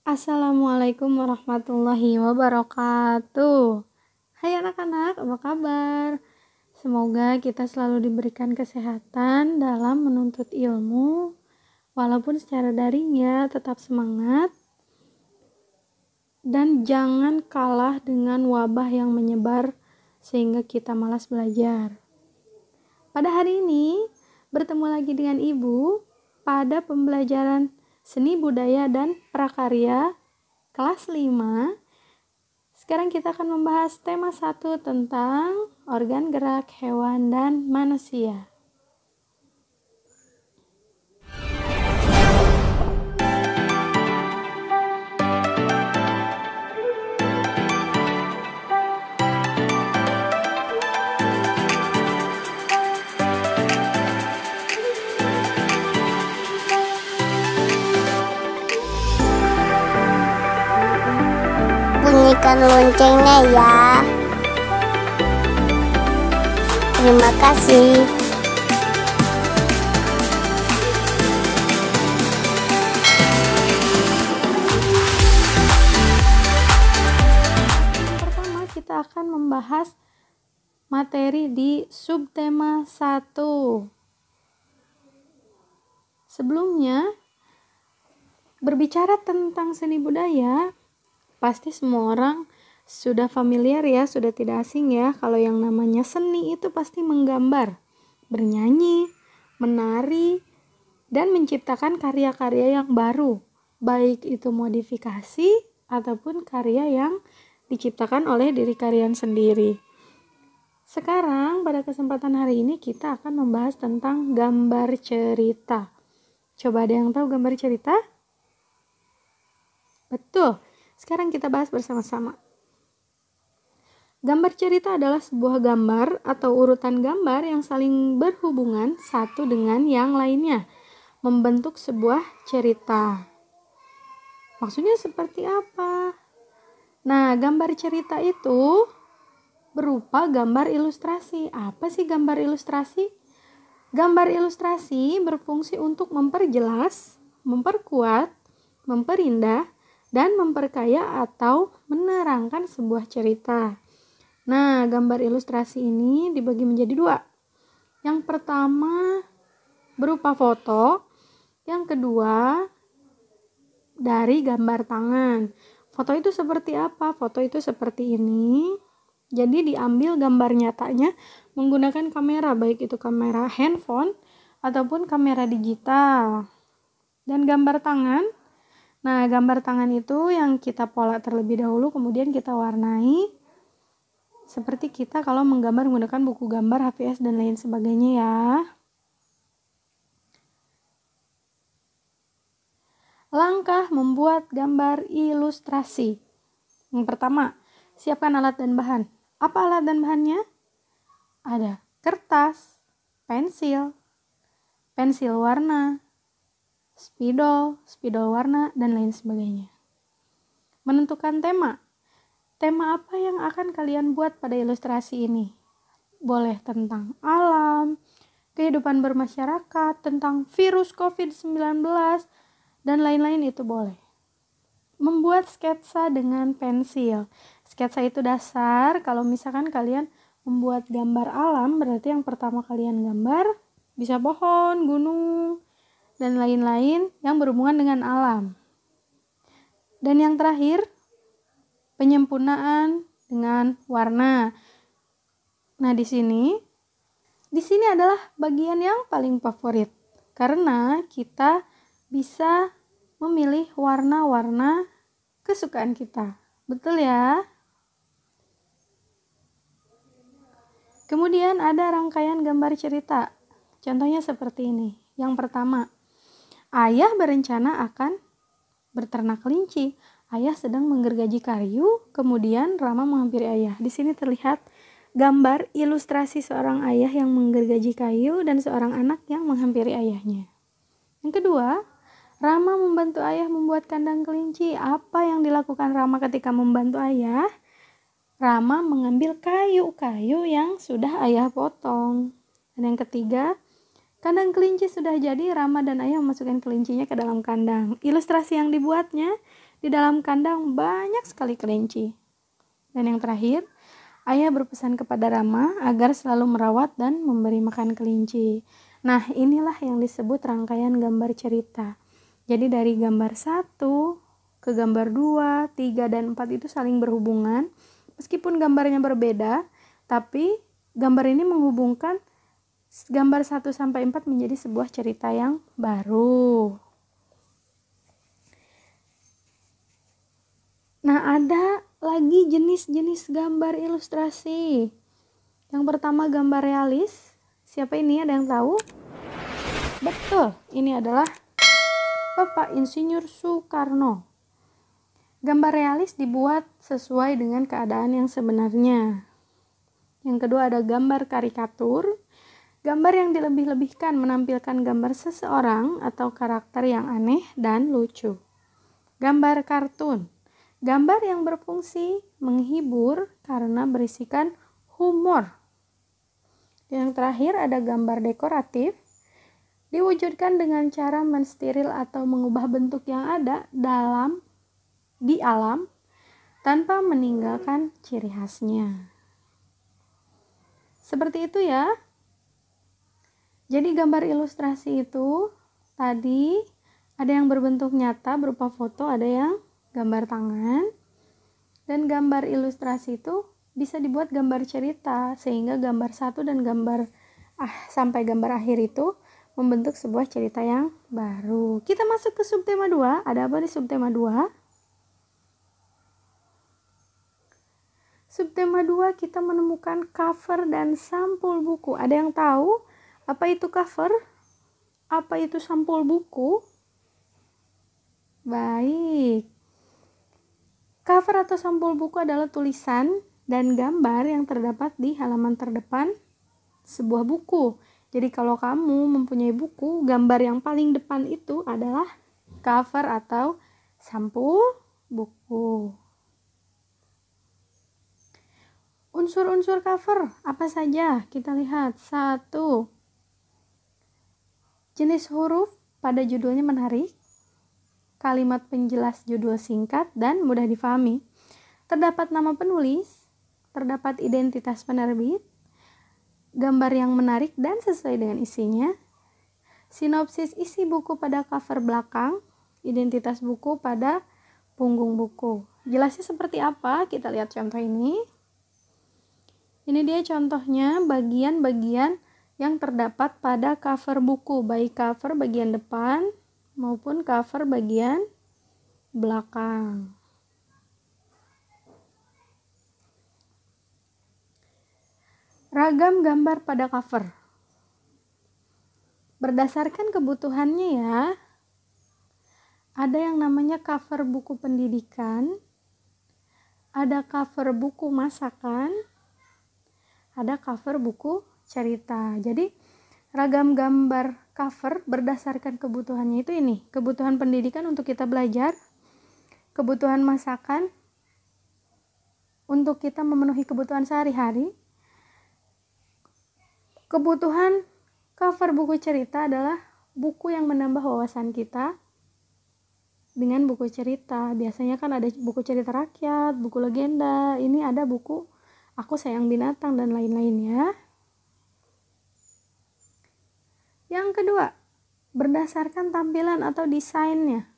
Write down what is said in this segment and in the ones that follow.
Assalamualaikum warahmatullahi wabarakatuh. Hai anak-anak, apa kabar? Semoga kita selalu diberikan kesehatan dalam menuntut ilmu. Walaupun secara daring ya, tetap semangat. Dan jangan kalah dengan wabah yang menyebar sehingga kita malas belajar. Pada hari ini, bertemu lagi dengan Ibu pada pembelajaran Seni Budaya dan Prakarya kelas 5. Sekarang kita akan membahas tema 1 tentang organ gerak hewan dan manusia. Bunyikan loncengnya ya. Terima kasih. Pertama kita akan membahas materi di subtema 1. Sebelumnya, berbicara tentang seni budaya, pasti semua orang sudah familiar ya, sudah tidak asing ya. Kalau yang namanya seni itu pasti menggambar, bernyanyi, menari, dan menciptakan karya-karya yang baru. Baik itu modifikasi ataupun karya yang diciptakan oleh diri kalian sendiri. Sekarang pada kesempatan hari ini kita akan membahas tentang gambar cerita. Coba ada yang tahu gambar cerita? Betul. Sekarang kita bahas bersama-sama. Gambar cerita adalah sebuah gambar atau urutan gambar yang saling berhubungan satu dengan yang lainnya, membentuk sebuah cerita. Maksudnya seperti apa? Nah, gambar cerita itu berupa gambar ilustrasi. Apa sih gambar ilustrasi? Gambar ilustrasi berfungsi untuk memperjelas, memperkuat, memperindah, dan memperkaya atau menerangkan sebuah cerita. Nah, gambar ilustrasi ini dibagi menjadi 2. Yang pertama berupa foto, yang kedua dari gambar tangan. Foto itu seperti apa? Foto itu seperti ini. Jadi diambil gambar nyatanya menggunakan kamera, baik itu kamera handphone ataupun kamera digital. Dan gambar tangan, nah, gambar tangan itu yang kita pola terlebih dahulu, kemudian kita warnai. Seperti kita kalau menggambar menggunakan buku gambar, HVS, dan lain sebagainya ya. Langkah membuat gambar ilustrasi. Yang pertama, siapkan alat dan bahan. Apa alat dan bahannya? Ada kertas, pensil warna, spidol warna, dan lain sebagainya. Menentukan tema. Tema apa yang akan kalian buat pada ilustrasi ini? Boleh tentang alam, kehidupan bermasyarakat, tentang virus COVID-19, dan lain-lain itu boleh. Membuat sketsa dengan pensil. Sketsa itu dasar. Kalau misalkan kalian membuat gambar alam, berarti yang pertama kalian gambar bisa pohon, gunung, dan lain-lain yang berhubungan dengan alam. Dan yang terakhir, penyempurnaan dengan warna. Nah, di sini adalah bagian yang paling favorit karena kita bisa memilih warna-warna kesukaan kita. Betul ya? Kemudian ada rangkaian gambar cerita. Contohnya seperti ini. Yang pertama, ayah berencana akan berternak kelinci. Ayah sedang menggergaji kayu, kemudian Rama menghampiri ayah. Di sini terlihat gambar ilustrasi seorang ayah yang menggergaji kayu dan seorang anak yang menghampiri ayahnya. Yang kedua, Rama membantu ayah membuat kandang kelinci. Apa yang dilakukan Rama ketika membantu ayah? Rama mengambil kayu-kayu yang sudah ayah potong. Dan yang ketiga, kandang kelinci sudah jadi, Rama dan ayah memasukkan kelincinya ke dalam kandang. Ilustrasi yang dibuatnya Di dalam kandang banyak sekali kelinci. Dan yang terakhir, ayah berpesan kepada Rama agar selalu merawat dan memberi makan kelinci. Nah, inilah yang disebut rangkaian gambar cerita. Jadi dari gambar 1 ke gambar 2, 3, dan 4 itu saling berhubungan. Meskipun gambarnya berbeda, tapi gambar ini menghubungkan gambar 1 sampai 4 menjadi sebuah cerita yang baru. Nah, ada lagi jenis-jenis gambar ilustrasi. Yang pertama gambar realis. Siapa ini? Ada yang tahu? Betul, ini adalah Bapak Insinyur Soekarno. Gambar realis dibuat sesuai dengan keadaan yang sebenarnya. Yang kedua ada gambar karikatur. Gambar yang dilebih-lebihkan menampilkan gambar seseorang atau karakter yang aneh dan lucu. Gambar kartun. Gambar yang berfungsi menghibur karena berisikan humor. Yang terakhir ada gambar dekoratif. Diwujudkan dengan cara mensteril atau mengubah bentuk yang ada di alam tanpa meninggalkan ciri khasnya. Seperti itu ya. Jadi gambar ilustrasi itu tadi ada yang berbentuk nyata berupa foto, ada yang gambar tangan. Dan gambar ilustrasi itu bisa dibuat gambar cerita sehingga gambar 1 dan gambar sampai gambar akhir itu membentuk sebuah cerita yang baru. Kita masuk ke subtema 2. Ada apa di subtema 2? Subtema 2 kita menemukan cover dan sampul buku. Ada yang tahu apa itu cover? Apa itu sampul buku? Baik. Cover atau sampul buku adalah tulisan dan gambar yang terdapat di halaman terdepan sebuah buku. Jadi kalau kamu mempunyai buku, gambar yang paling depan itu adalah cover atau sampul buku. Unsur-unsur cover apa saja? Kita lihat. 1. Jenis huruf pada judulnya menarik. Kalimat penjelas judul singkat dan mudah difahami. Terdapat nama penulis, terdapat identitas penerbit, gambar yang menarik dan sesuai dengan isinya, sinopsis isi buku pada cover belakang, identitas buku pada punggung buku. Jelasnya seperti apa? Kita lihat contoh ini. Ini dia contohnya bagian-bagian yang terdapat pada cover buku, baik cover bagian depan maupun cover bagian belakang. Ragam gambar pada cover. Berdasarkan kebutuhannya ya. Ada yang namanya cover buku pendidikan, ada cover buku masakan, ada cover buku cerita. Jadi ragam gambar cover berdasarkan kebutuhannya itu ini. Kebutuhan pendidikan untuk kita belajar, kebutuhan masakan untuk kita memenuhi kebutuhan sehari-hari. Kebutuhan cover buku cerita adalah buku yang menambah wawasan kita dengan buku cerita. Biasanya kan ada buku cerita rakyat, buku legenda, ini ada buku Aku Sayang Binatang dan lain-lainnya. Yang kedua, berdasarkan tampilan atau desainnya.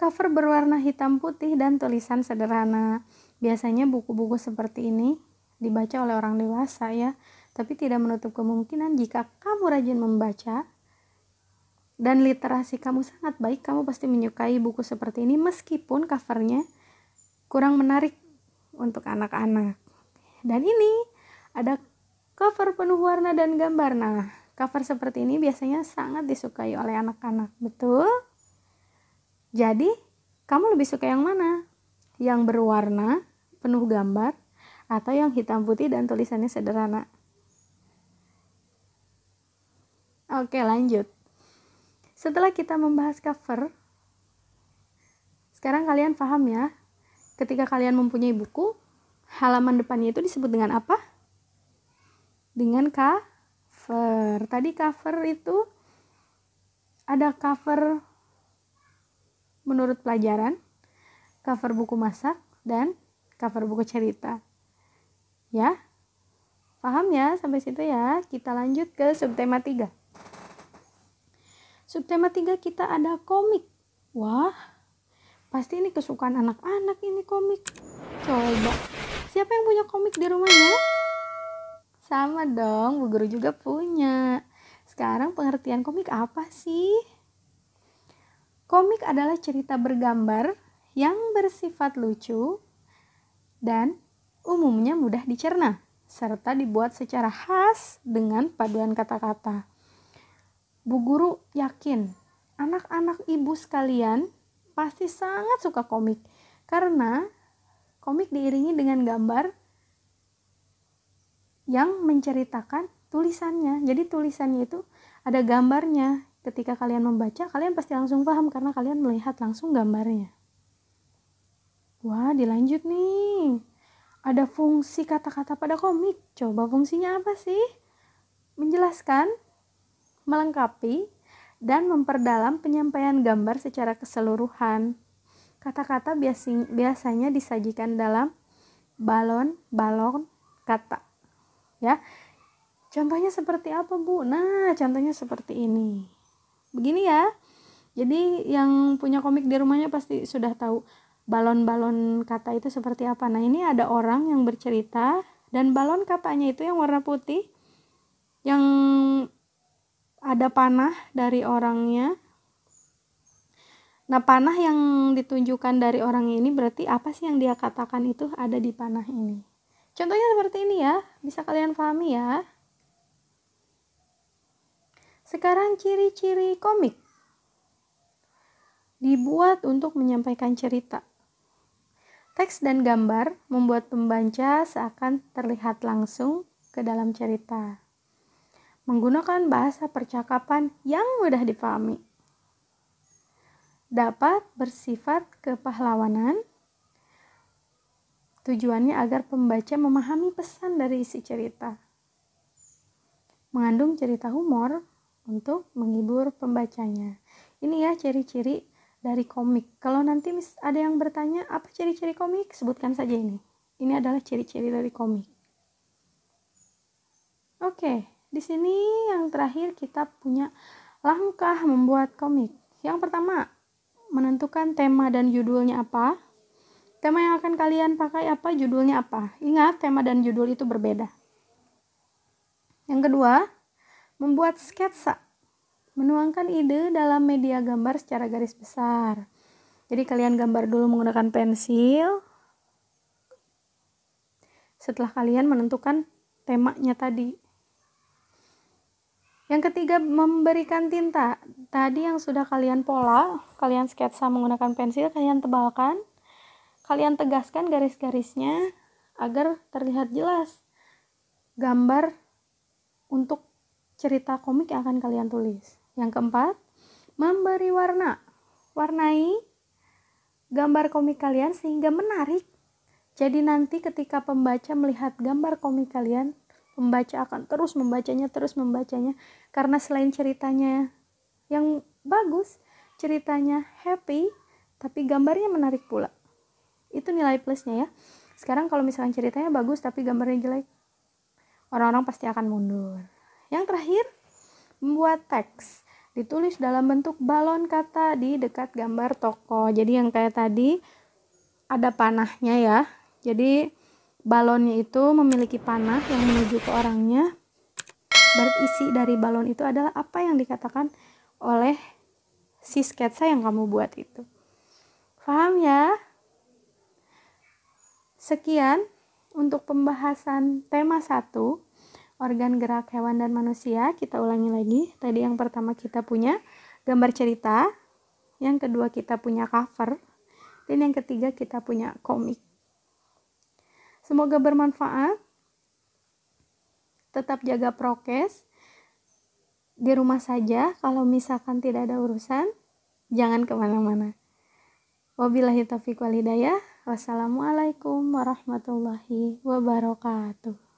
Cover berwarna hitam putih dan tulisan sederhana. Biasanya buku-buku seperti ini dibaca oleh orang dewasa ya, tapi tidak menutup kemungkinan jika kamu rajin membaca dan literasi kamu sangat baik, kamu pasti menyukai buku seperti ini meskipun covernya kurang menarik untuk anak-anak. Dan ini ada cover penuh warna dan gambar. Nah, cover seperti ini biasanya sangat disukai oleh anak-anak, betul? Jadi, kamu lebih suka yang mana? Yang berwarna, penuh gambar, atau yang hitam putih dan tulisannya sederhana? Oke, lanjut. Setelah kita membahas cover, sekarang kalian paham ya? Ketika kalian mempunyai buku, halaman depannya itu disebut dengan apa? Dengan cover. Tadi cover itu ada cover menurut pelajaran, cover buku masak, dan cover buku cerita. Ya, paham ya sampai situ ya? Kita lanjut ke subtema 3. Subtema 3 kita ada komik. Wah, pasti ini kesukaan anak-anak ini komik. Coba, siapa yang punya komik di rumahnya? Sama dong, Bu Guru juga punya. Sekarang pengertian komik apa sih? Komik adalah cerita bergambar yang bersifat lucu dan umumnya mudah dicerna, serta dibuat secara khas dengan paduan kata-kata. Bu Guru yakin anak-anak ibu sekalian pasti sangat suka komik, karena komik diiringi dengan gambar yang menceritakan tulisannya. Jadi tulisannya itu ada gambarnya. Ketika kalian membaca, kalian pasti langsung paham karena kalian melihat langsung gambarnya. Wah, dilanjut nih. Ada fungsi kata-kata pada komik. Coba fungsinya apa sih? Menjelaskan, melengkapi, dan memperdalam penyampaian gambar secara keseluruhan. Kata-kata biasanya disajikan dalam balon kata. Ya. Contohnya seperti apa, Bu? Nah, contohnya seperti ini. Begini ya. Jadi yang punya komik di rumahnya pasti sudah tahu balon-balon kata itu seperti apa. Nah, ini ada orang yang bercerita dan balon katanya itu yang warna putih, yang ada panah dari orangnya. Nah, panah yang ditunjukkan dari orang ini berarti apa sih yang dia katakan itu ada di panah ini. Contohnya seperti ini ya, bisa kalian pahami ya. Sekarang ciri-ciri komik. Dibuat untuk menyampaikan cerita. Teks dan gambar membuat pembaca seakan terlihat langsung ke dalam cerita. Menggunakan bahasa percakapan yang mudah dipahami. Dapat bersifat kepahlawanan. Tujuannya agar pembaca memahami pesan dari isi cerita. Mengandung cerita humor untuk menghibur pembacanya. Ini ya ciri-ciri dari komik. Kalau nanti ada yang bertanya apa ciri-ciri komik, sebutkan saja ini. Ini adalah ciri-ciri dari komik. Oke, di sini yang terakhir kita punya langkah membuat komik. Yang pertama, menentukan tema dan judulnya apa. Tema yang akan kalian pakai apa, judulnya apa. Ingat, tema dan judul itu berbeda. Yang kedua, membuat sketsa. Menuangkan ide dalam media gambar secara garis besar. Jadi kalian gambar dulu menggunakan pensil. Setelah kalian menentukan temanya tadi. Yang ketiga, memberikan tinta. Tadi yang sudah kalian pola, kalian sketsa menggunakan pensil, kalian tebalkan. Kalian tegaskan garis-garisnya agar terlihat jelas gambar untuk cerita komik yang akan kalian tulis. Yang keempat, memberi warna. Warnai gambar komik kalian sehingga menarik. Jadi nanti ketika pembaca melihat gambar komik kalian, pembaca akan terus membacanya. Karena selain ceritanya yang bagus, ceritanya happy, tapi gambarnya menarik pula. Itu nilai plusnya ya. Sekarang kalau misalnya ceritanya bagus tapi gambarnya jelek, orang-orang pasti akan mundur. Yang terakhir, membuat teks. Ditulis dalam bentuk balon kata di dekat gambar tokoh. Jadi yang kayak tadi ada panahnya ya. Jadi balonnya itu memiliki panah yang menuju ke orangnya. Berisi dari balon itu adalah apa yang dikatakan oleh si sketsa yang kamu buat itu. Paham ya? Sekian untuk pembahasan tema 1. Organ gerak hewan dan manusia. Kita ulangi lagi. Tadi yang pertama kita punya gambar cerita, yang kedua kita punya cover, dan yang ketiga kita punya komik. Semoga bermanfaat. Tetap jaga prokes. Di rumah saja, kalau misalkan tidak ada urusan, jangan kemana-mana. Wabillahi taufiq wal hidayah. Wassalamualaikum warahmatullahi wabarakatuh.